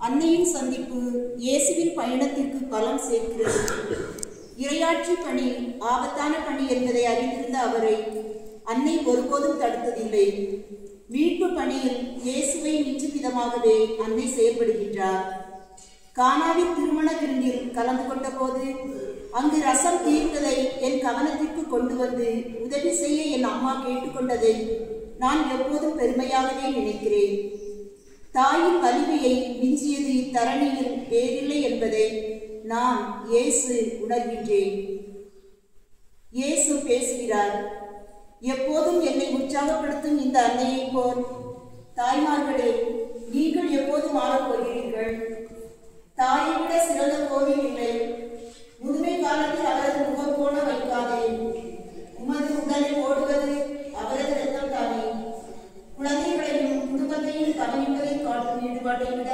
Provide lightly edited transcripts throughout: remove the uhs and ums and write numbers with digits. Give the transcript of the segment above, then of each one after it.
அன்னையின் சந்திப்பு இயேசுவின் பயணத்திற்கு பலம் சேர்க்கிறது. இறையாட்சி பணி ஆபத்தான பணி என்பதை அறிந்திருந்த அவரை அன்னை ஒருபோதும் தடுத்ததில்லை. மீட்பு பணியில் இயேசுவை மிஞ்சும் விதமாகவே அன்னை செயல்படுகின்றார். கானாவின் திருமண விருந்தில் கலந்து கொண்ட போது அங்கு ரசம் தீர்ந்ததை என் கவனத்திற்கு கொண்டு வந்து உதவி செய்ய என் அம்மா கேட்டுக்கொண்டதை நான் எப்போதும் பெருமையாகவே நினைக்கிறேன். தாயின் வலிமையை மிஞ்சியது இத்தரணியில் வேறில்லை என்பதை நான் இயேசு உணர்கின்றேன். இயேசு பேசுகிறார். எப்போதும் என்னை உற்சாகப்படுத்தும் இந்த அன்னையை போல் தாய்மார்களே, நீங்கள் எப்போது மாறப் போகிறீர்கள்? தாயை விட சிறந்த கோவில் இல்லை. முதுமை காலத்தில் அவரது முகம் போல வைக்காதே. உமது உடலில் ஓடுவது அவரது ரத்தம் தானே. குழந்தைகளையும் குடும்பத்தையும் கவனிப்பதை காட்டும் ஈடுபாட்டை விட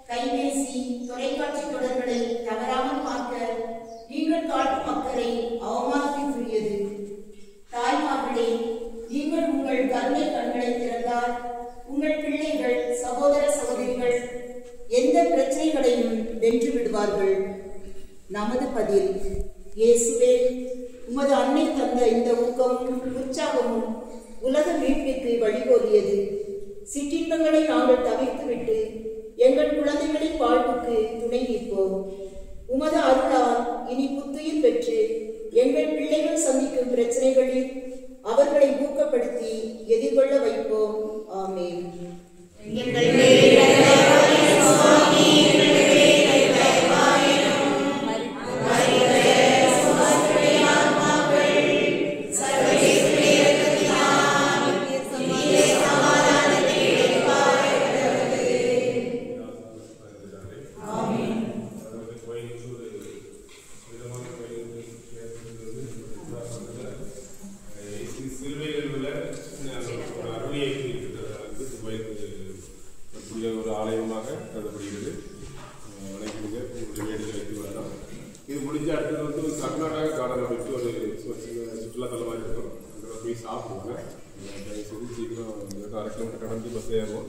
கைபேசி தொலைக்காட்சி தொடர்களை தவறாமல் பார்க்க நீங்கள் காட்டும் அக்கறை அவமானத்திற்குரியது. தாய்மார்களே, நீங்கள் உங்கள் கருணை கண்களை திறந்தால் உங்கள் பிள்ளைகள் சகோதர சகோதரிகள் எந்த பிரச்சனைகளையும் வென்று விடுவார்கள். நமது பதில்: இயேசுவே, உமது அன்னை தந்த இந்த ஊக்கமும் உற்சாகமும் உலக மீட்பிற்கு வழிகோலியது. சிற்றின்பங்களை நாங்கள் தவிர்த்துவிட்டு எங்கள் குழந்தைகளின் வாழ்வுக்கு துணை நிற்போம். உமது அருளால் இனி புத்துயிர் பெற்று எங்கள் பிள்ளைகள் சந்திக்கும் பிரச்சனைகளில் அவர்களை ஊக்கப்படுத்தி எதிர்கொள்ள வைப்போம். ஆமென். ஒரு ஆலயமாக கருதப்படுகிறது. இது முடிஞ்ச அடுத்தது வந்து ஒரு கர்நாடகா கார்டன் வச்சு ஒரு சுற்றுலாத்தலமாக இருக்கும். அங்கே போய் சாப்பிடுவாங்க. சீக்கிரம் 6 கிலோமீட்டர் கடந்து பஸ் ஏறுவோம்.